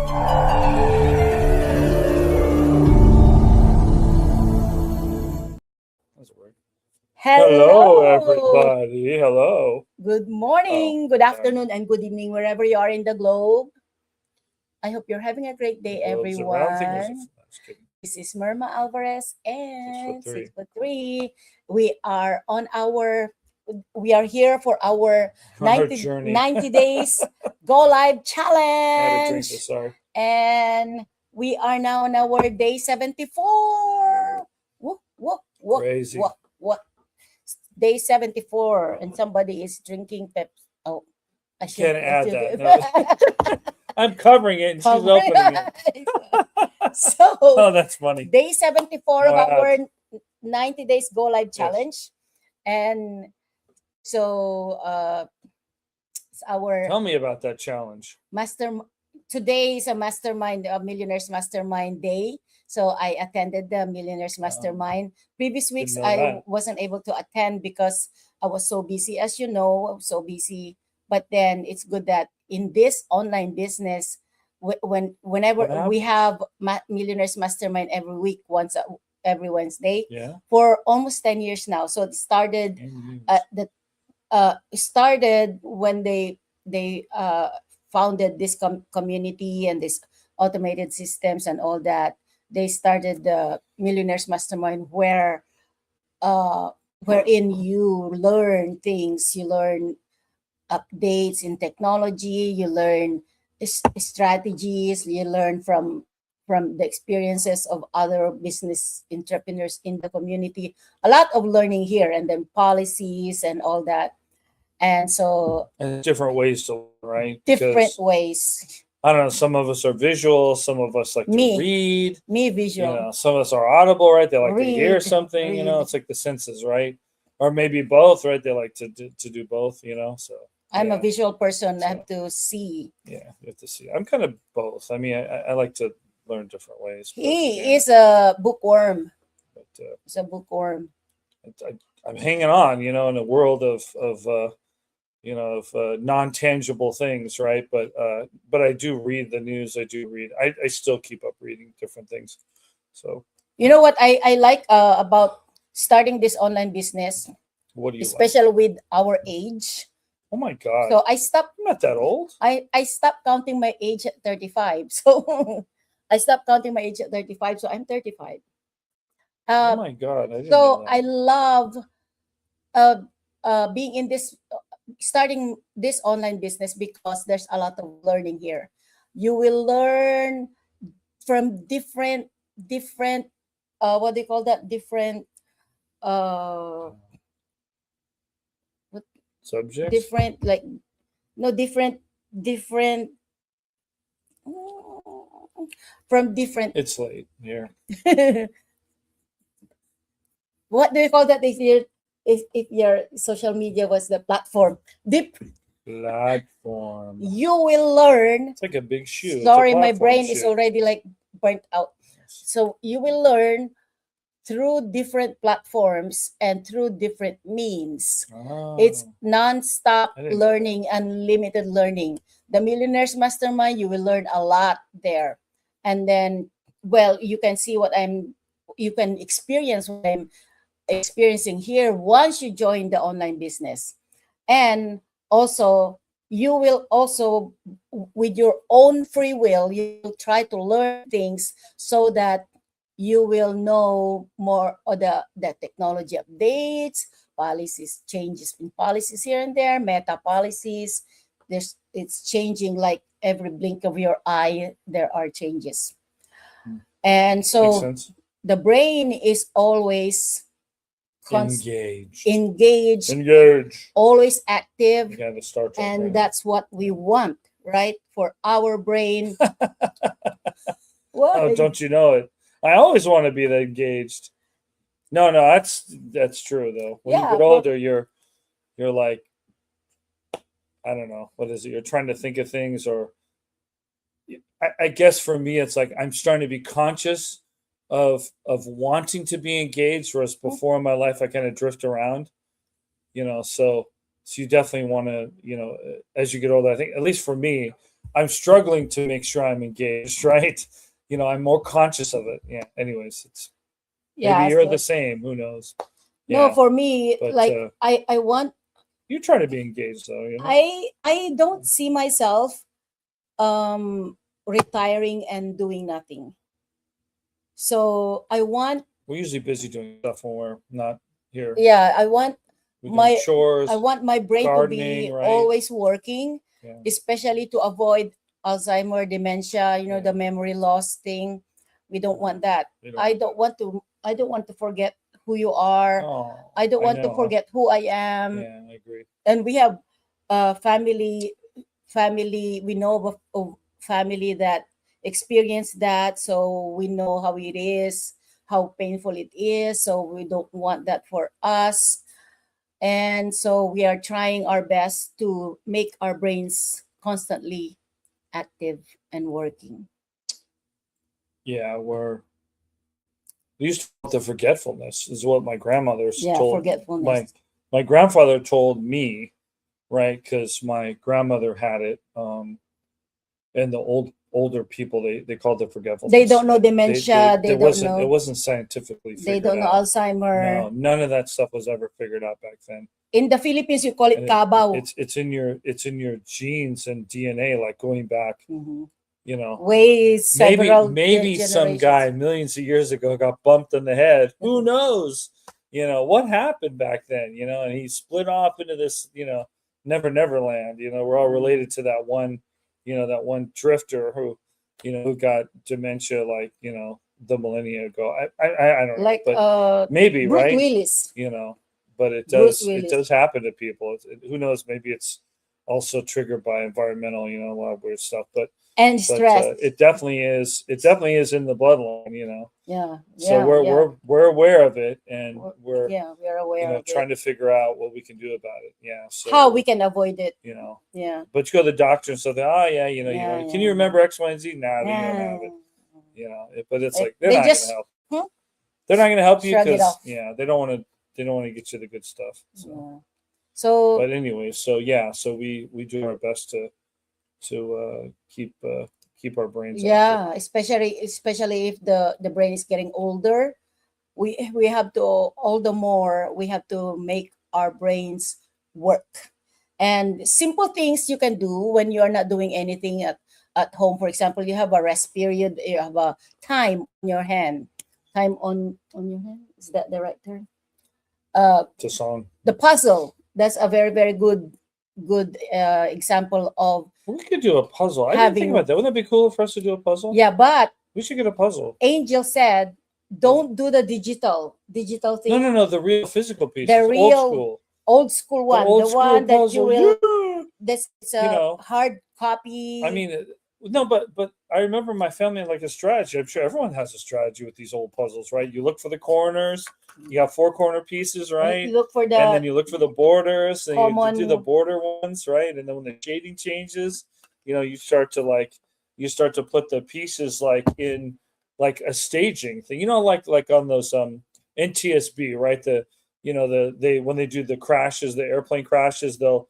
That's weird. Hello. Everybody. Hello. Good morning, good afternoon, and good evening, wherever you are in the globe. I hope you're having a great day, Globe's around. I don't think there's a. everyone. I'm just kidding. This is Myrma Alvarez and 6'3". 6'3". We are on our we are here for our Our 90, journey. 90 days go live I had to drink challenge. this. Sorry. And we are now on our day 74. Whoop, whoop, whoop, Crazy. whoop, whoop. Day 74, and somebody is drinking Pepsi. Oh, I should Can't add that. No. I'm covering it and she's opening it. So, Oh, that's funny. day 74 of Wow. our 90 days go live challenge. And so it's our Tell me about that challenge. today is a mastermind, a millionaires mastermind day. So I attended the millionaires mastermind. Previous weeks know I that. wasn't able to attend because I was so busy, as you know, I was so busy. But then it's good that in this online business, whenever What we have millionaires mastermind every week, every Wednesday, Yeah. for almost 10 years now. So it started started when they founded this community and this automated systems and all that. They started the millionaires mastermind wherein you learn things, you learn updates in technology, you learn strategies, you learn from the experiences of other business entrepreneurs in the community. A lot of learning here, and then policies and all that. And so And different ways to learn, right? different Because, ways. I don't know. Some of us are visual. Some of us like Me. to read. Me visual. You know, some of us are audible, right? They like to hear Read, something. You know, read. it's like the senses, right? Or maybe both, right? They like to do both. You know, so I'm a yeah. visual person. I So- have to see. Yeah, you have to see. I'm kind of both. I mean, I like to learn different ways. But, He yeah, is a bookworm. but He's a bookworm. I'm hanging on, you know, in a world of non-tangible things, right? But I do read the news. I do read. I still keep up reading different things. So You know what I like about starting this online business, what do you like? especially with our age. Oh my God, So I stopped. I'm not that old. I stopped counting my age at 35. So I stopped counting my age at 35. So I'm 35. Oh my God, I didn't So know that. I love being in this, starting this online business, because there's a lot of learning here. You will learn from different what do you call that, different Subjects. different, like, no, different from different It's late here. what do you call that, if your social media was the platform, Platform. you will learn. It's like a big shoe. It's a Sorry, my platform brain shoe. is already like burnt out. So you will learn through different platforms and through different means. Oh. It's non-stop I didn't know learning, unlimited learning. The Millionaires Mastermind, you will learn a lot there. And then, well, you can see you can experience what I'm experiencing here once you join the online business. And also, you will also, with your own free will, you will try to learn things so that you will know more of the technology updates, policies, changes in policies here and there, meta policies. It's changing like every blink of your eye, there are changes. And Makes so sense. the brain is always Engaged. engaged, always active, You gotta start that and brain. that's what we want, right? For our brain. What? Oh, don't you know it? I always want to be that engaged. No, that's true though. When Yeah, you get older, you're like, I don't know, what is it? You're trying to think of things, or I guess for me, it's like I'm starting to be conscious of wanting to be engaged, whereas before in my life I kind of drift around, you know. So you definitely want to, you know, as you get older, I think, at least for me, I'm struggling to make sure I'm engaged, right? I'm more conscious of it. Yeah. Anyways, it's maybe Yeah. you're So, the same. Who knows? no, Yeah. for me, But like I want you try to be engaged though, I don't see myself retiring and doing nothing. So I want, We're usually busy doing stuff when we're not here. yeah, I want We're doing my chores, my brain to gardening, be right? always working, Yeah. especially to avoid Alzheimer, dementia, Yeah. the memory loss thing. We don't want that. We don't I want don't want to I don't want to forget who you are. Oh, I don't want to know. forget who I am. Yeah, I agree. And we have family we know of family that experienced that, so we know how it is, how painful it is, so we don't want that for us. And so we are trying our best to make our brains constantly active and working. Yeah, we used to call it the forgetfulness is what my grandmother Yeah, told forgetfulness. my grandfather told me, right? Because my grandmother had it, and the older people they called it forgetfulness. They don't know dementia. They don't know. It wasn't scientifically They figured don't know out. Alzheimer. No, none of that stuff was ever figured out back then. In the Philippines, you call it And kabaw. it's in your genes and DNA, like going back, Mhm. maybe Way several some generations. guy millions of years ago got bumped in the head. Who knows? What happened back then? And he split off into this, never land. We're all related to that one, that one drifter who got dementia, like the millennia ago. I don't Like know, but maybe Bruce right. Willis. But it Bruce does Willis. happen to people. Who knows? Maybe it's also triggered by environmental, a lot of weird stuff. But And stress. it definitely is. It definitely is in the bloodline. Yeah. So we're aware of it, and we're we are aware of trying it. to figure out what we can do about it. Yeah. So How we can avoid it. Yeah. But you go to the doctor and say, oh yeah, can you remember X, Y, and Z? Nah, they don't have it. But it's like they're not going to help. They're not going to help you because they don't want to. They don't want to get you the good stuff. So. Yeah. So. But anyway, so we do our best to keep our brains. Yeah, especially if the brain is getting older, we have to, all the more we have to make our brains work. And simple things you can do when you are not doing anything at home. For example, you have a rest period, you have a time on your hand. Time on your hand. Is that the right term? It's a song. The puzzle. That's a very, very good example of. We could do a puzzle. I didn't think about that. Wouldn't that be cool for us to do a puzzle? Yeah, but we should get a puzzle. Angel said, "Don't do the digital thing." No. The real physical piece. The real old school one. The one that you will. That's a hard copy. I mean, no, but I remember my family had like a strategy. I'm sure everyone has a strategy with these old puzzles, right? You look for the corners. You got 4 corner pieces, right? You look for and then you look for the borders, and common, you do the border ones, right? And then when the shading changes, you start to put the pieces like in like a staging thing, like on those NTSB, right? When they do the crashes, the airplane crashes, they'll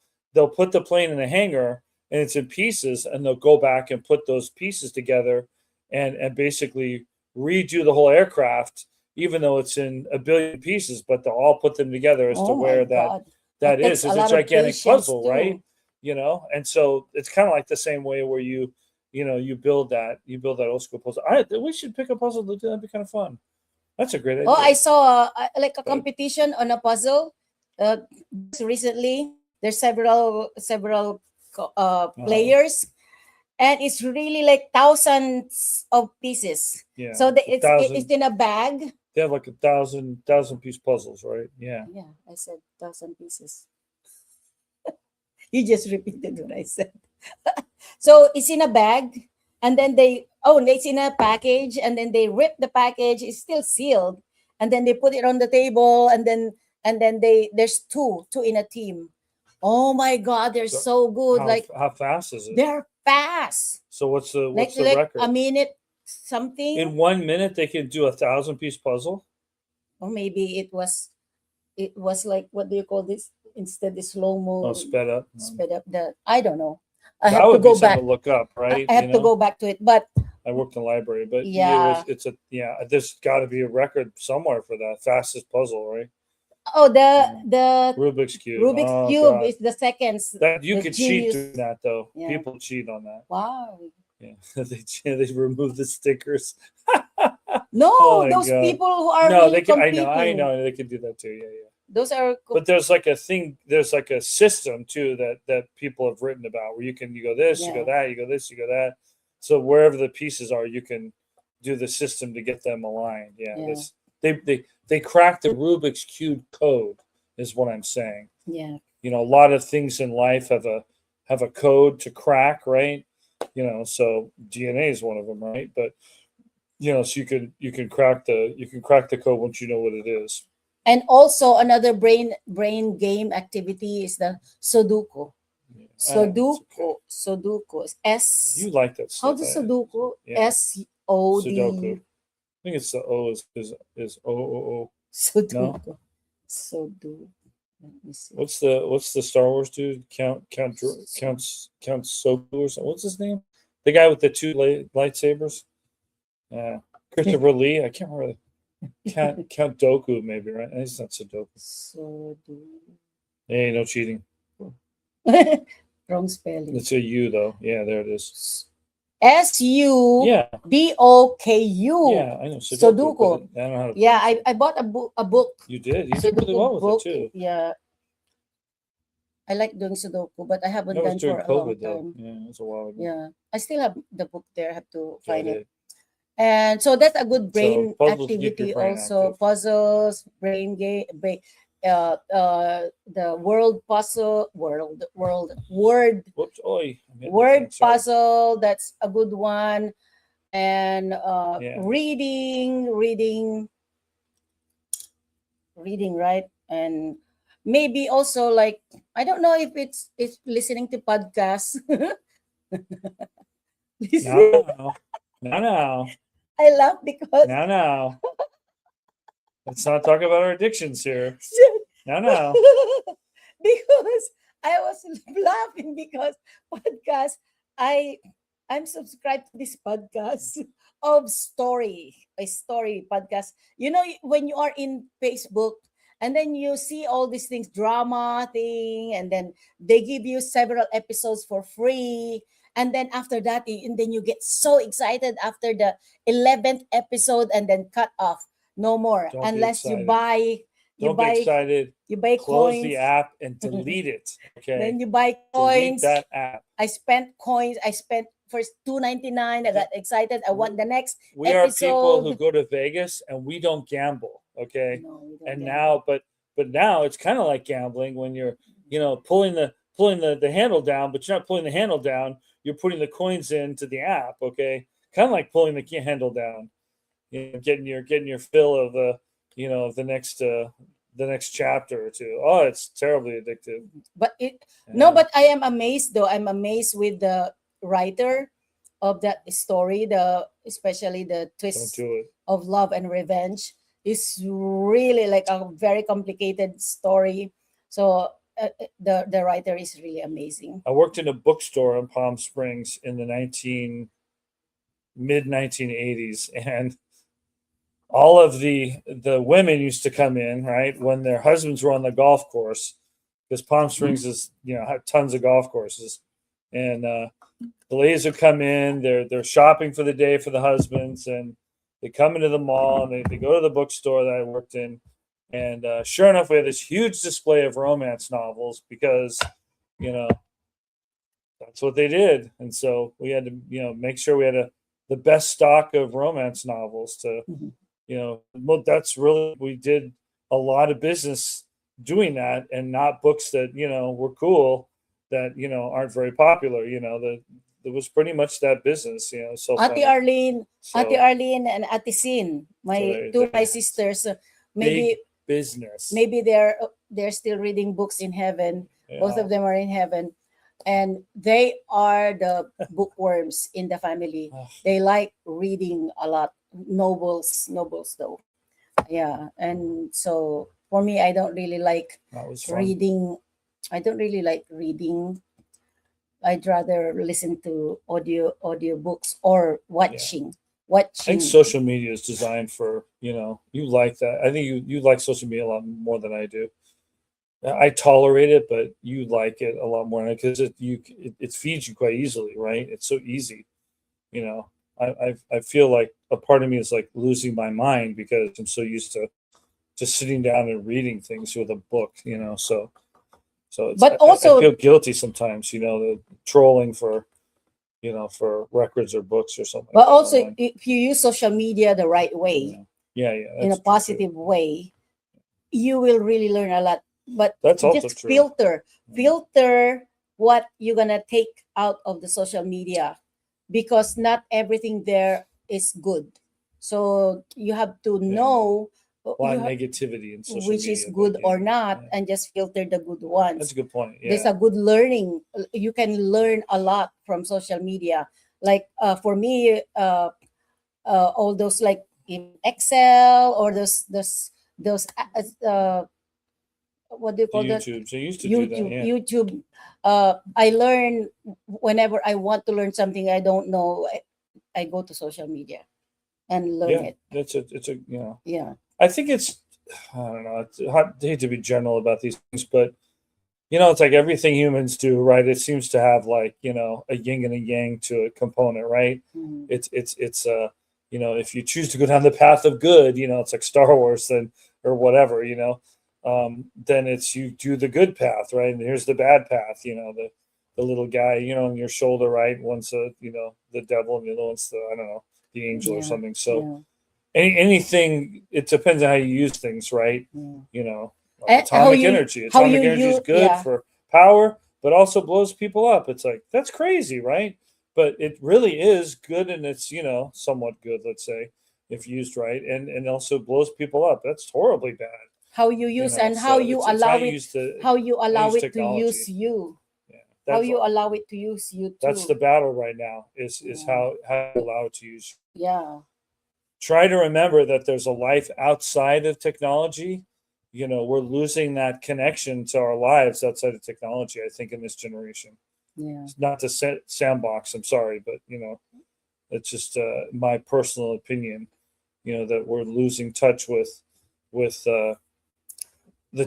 put the plane in a hangar and it's in pieces, and they'll go back and put those pieces together and basically redo the whole aircraft, even though it's in a billion pieces, but they'll all put them together as to where that is. It's a gigantic puzzle, too. Right? And so it's kind of like the same way where you build that old school puzzle. We should pick a puzzle to do. That'd be kind of fun. That's a great idea. Oh, I saw a competition on a puzzle recently. There's several players, and it's really like thousands of pieces. Yeah. So it's in a bag. They have like 1,000 piece puzzles, right? Yeah. Yeah, I said 1,000 pieces. You just repeated what I said. So it's in a bag, and then it's in a package, and then they rip the package. It's still sealed, and then they put it on the table, and then there's two in a team. Oh my God, they're so good! How fast is it? They're fast. So what's the record? A minute something. In 1 minute, they can do 1,000 piece puzzle. Or maybe it was like, what do you call this? Instead, the slow mo. Oh, sped up. Sped up. I don't know. I That have to would be go something back. to look up, right? I have to go back to it. But I worked in the library, but yeah. there's got to be a record somewhere for that fastest puzzle, right? Oh, the Yeah. the Rubik's cube. Rubik's Oh Cube God, is the seconds. that you The could cheat genius. doing that though. Yeah. People cheat on that. Wow. Yeah, they remove the stickers. No, Oh my those God. people who are No, really they can. I competing. know, they can do that too. Yeah, yeah. Those are But there's like a thing. There's like a system too that people have written about where you go this, you Yeah. go that, you go this, you go that. So wherever the pieces are, you can do the system to get them aligned. Yeah, Yeah. they cracked the Rubik's cube code, is what I'm saying. Yeah. You know, a lot of things in life have a code to crack, right? You know, so DNA is one of them, right? But you know, so you can crack the code once you know what it is. And also another brain game activity is the Sudoku. Yeah. Sudoku. S. You like that How stuff? does Sudoku? Yeah. SOD. Sudoku. I think it's the O is O O O. Sudoku. Sudoku. Let me see. What's the Star Wars dude? Count Soku or something. What's his name? The guy with the two lightsabers. Christopher Lee. I can't remember. Count Doku maybe, right? It's not Sudoku. Sudoku. Hey, no cheating. Wrong spelling. It's a U though. Yeah, there it is. SUDOKU. Yeah, I know Sudoku. but I don't know how to. Yeah, I bought a book. You did. You did really well with it too. Yeah. I like doing Sudoku, but I haven't That was done during for a long COVID though. time. Yeah, it was a while ago. Yeah. I still have the book there. I have to Yeah, I find it. did. And so that's a good brain puzzles keep your activity brain also. active. Puzzles, brain game, the word puzzle. Whoops! Oi! I'm hitting the Word thing, sorry. puzzle, that's a good one. And Yeah. reading, right? And maybe also like, I don't know if it's listening to podcasts. No. I laugh because No. Let's not talk about our addictions here. No. because I was laughing because podcast, I'm subscribed to this podcast of a story podcast. You know, when you are in Facebook and then you see all these things, drama thing, and then they give you several episodes for free. And then after that, and then you get so excited after the 11th episode and then cut off. No more. Don't be Unless you excited. buy Don't be excited. you buy Close coins. the app and delete it. Okay. Then you buy Delete coins. that app. I spent coins. I spent first $2.99. I got excited. I want the next We are people who episode. go to Vegas and we don't gamble. Okay. No, we don't And get now, but now it's kind of like gambling when you're, you know, pulling the handle down, but you're not pulling the handle down. You're putting the coins into the app. Okay. Kind of like pulling the handle down. You know, getting your fill of the, you know, the next chapter or two. Oh, it's terribly addictive. But no, but I am amazed though. I'm amazed with the writer of that story, especially the Don't twist do it. of love and revenge. Is really like a very complicated story. So the writer is really amazing. I worked in a bookstore in Palm Springs in the mid 1980s, and all of the women used to come in, right, when their husbands were on the golf course, because Palm Springs is, you know, have tons of golf courses, and the ladies would come in. They're shopping for the day for the husbands, and they come into the mall and they go to the bookstore that I worked in, and sure enough, we had this huge display of romance novels because, you know, that's what they did, and so we had to, you know, make sure we had the best stock of romance novels to. Mhm. You know, well, that's really, we did a lot of business doing that, and not books that, you know, were cool that, you know, aren't very popular. You know, it was pretty much that business. You know, so Ate Arlene and Ate Sin, So my sisters, maybe big business. maybe they're still reading books in heaven. Both of them are in heaven, and they are the bookworms in the family. Ugh. They like reading a lot. Novels though. Yeah. And so for me, I don't really like That was fun. reading. I don't really like reading. I'd rather listen to audiobooks or watching. I think social media is designed for, you like that. I think you like social media a lot more than I do. I tolerate it, but you like it a lot more because it feeds you quite easily, right? It's so easy, you know. I feel like a part of me is like losing my mind because I'm so used to just sitting down and reading things with a book, so But I also, feel guilty sometimes, the trolling for records or books or something but like that also, online. if you use social media the right way, Yeah, in a that's true, too. positive way, you will really learn a lot. But That's also just true. filter what you're gonna take out of the social media, because not everything there is good. So you have to know A lot you of have, negativity in social which media, is but good or not, yeah. and just filter the good That's ones. a good point. There's Yeah, a good learning. You can learn a lot from social media. Like for me, all those like in Excel or those what do you the call that? YouTube. So you used to do that, yeah. YouTube. I learn whenever I want to learn something I don't know. I go to social media and learn Yeah, it. it's a Yeah. I think it's I don't know. It's hard, I hate to be general about these things, but it's like everything humans do, right? It seems to have like a yin and a yang to a component, right? Mhm. It's if you choose to go down the path of good, it's like Star Wars, then or whatever, then it's you do the good path, right? And here's the bad path, the little guy, on your shoulder, right? One's the devil, and the other one's the I don't know the angel or Yeah. something. So Yeah. anything, it depends on how you use things, right? Yeah. Atomic How energy. how Atomic you energy is use good for power, but also blows people up. It's like that's crazy, right? But it really is good, and it's somewhat good. Let's say if used right, and also blows people up. That's horribly bad. how you use and how So you it's how allow you it use the how you allow it to technology. use you. Yeah, How that's you allow it to use you too. that's the battle right now. Is Yeah. how you allow it to use. Yeah. Try to remember that there's a life outside of technology. We're losing that connection to our lives outside of technology, I think, in this generation. Yeah. It's not to sandbox, I'm sorry, but it's just my personal opinion, that we're losing touch with the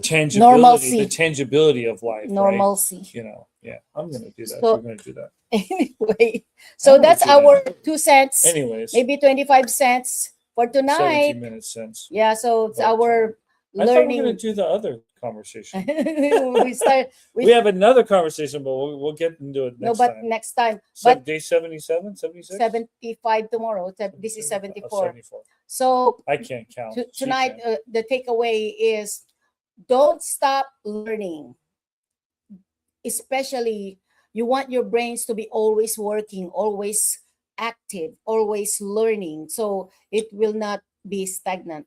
tangibility of life, Normalcy. right? Yeah, I'm gonna do that. So- We're gonna do that. Anyway, so I'm gonna that's do that. our 2 cents, Anyways, maybe 25 cents for 17 tonight. minutes since. Yeah, so it's But, our I thought we were learning. gonna do the other conversation. we We have another conversation, but we'll get into it no, next but time. next time. So But day 77, 76? 75 tomorrow. This is 74. 74. So I can't count. She tonight, can. the takeaway is don't stop learning. Especially, you want your brains to be always working, always active, always learning. So it will not be stagnant.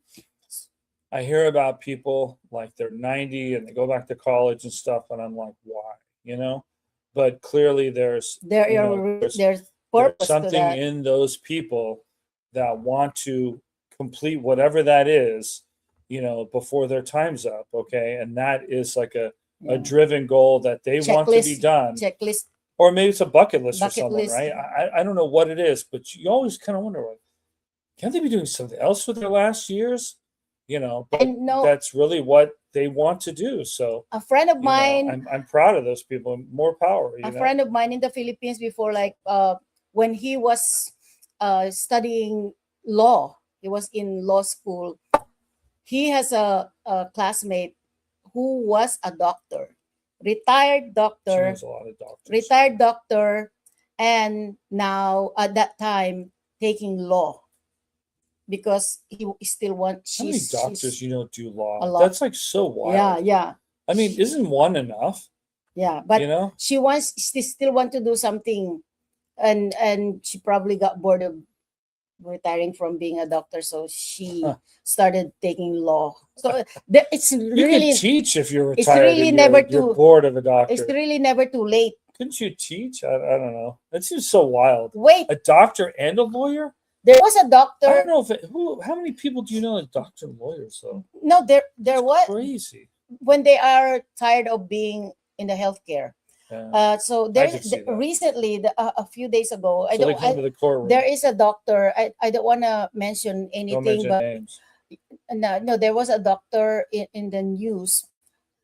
I hear about people like they're 90 and they go back to college and stuff, and I'm like, why? But clearly there's There's purpose there's to something that. in those people that want to complete whatever that is, before their time's up. Okay. And that is like a Yeah. driven goal that they want to be done. Checklist. Or maybe it's a bucket list for Bucket someone, list. right? I don't know what it is, but you always kind of wonder, like, can't they be doing something else with their last years? But And no, that's really what they want to do. So a friend of mine, I'm proud of those people. More power. a friend of mine in the Philippines before, like when he was studying law, he was in law school. He has a classmate who was a doctor, retired She doctor, knows a lot of doctors. retired doctor, and now at that time taking law because he still wants. How many doctors do law? A lot. That's like so wild. Yeah, yeah, I mean, isn't one enough? yeah. But You know, she still want to do something, and she probably got bored of retiring from being a doctor, so she started taking law. So it's you really could teach if you're it's retired. really and never you're too bored of a doctor. it's really never too late. Couldn't you teach? I don't know. That seems so wild. Wait, A doctor and a lawyer? there was a I don't doctor. know if how many people do you know as doctor and lawyers though? No, there It's was crazy. when they are tired of being in the healthcare. Yeah. So I there could see that. recently, a few days ago, So they come to the courtroom. there is a doctor. I don't want to mention Don't anything, mention but names. no, there was a doctor in the news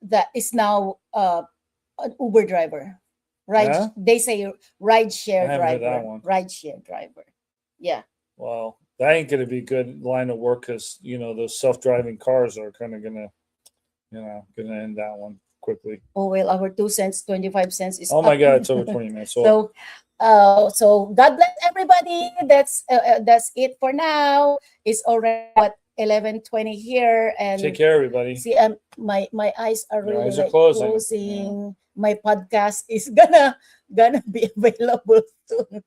that is now an Uber driver. Right? Yeah? They say ride share I haven't heard that driver. one. Ride share driver. Yeah. Well, that ain't going to be a good line of work because, you know, those self-driving cars are kind of going to, you know, going to end that one quickly. Oh, well, our 2 cents, 25 cents is Oh my up. God, it's over 20 minutes. So, So God bless everybody. That's it for now. It's already what 11:20 here, and take care, everybody. see, my eyes are Your really eyes are like closing. closing. My podcast is gonna be available soon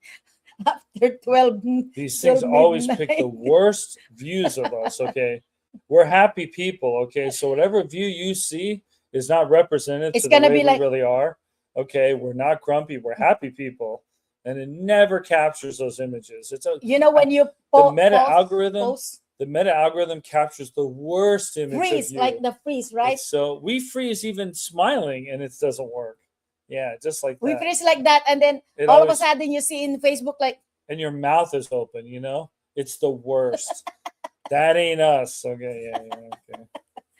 after 12. These things till always pick the midnight. worst views of us, okay? We're happy people, okay? So whatever view you see is not representative It's to the gonna way be we like- really are. Okay, we're not grumpy, we're happy people. And it never captures those images. It's a You know when you the meta algorithm, post the meta algorithm captures the worst image freeze, of you. like the freeze, right? So we freeze even smiling and it doesn't work. Yeah, just like We that. freeze like that, and then It all of a always- sudden you see in Facebook like, and your mouth is open, you know? It's the worst. That ain't us. Okay, yeah, okay.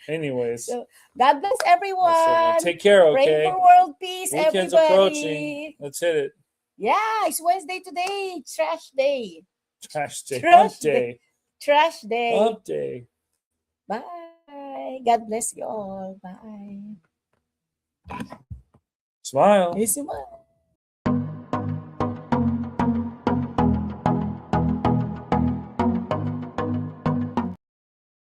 Anyways, So, God bless that's it. everyone. Take care, Pray okay? for world peace, Weekend's everybody. approaching. Let's hit it. Yeah, it's Wednesday today. Trash day. Trash day. Trash Hump day. Trash day. Hump day. Bye. God bless you all. Bye. Smile. Yes,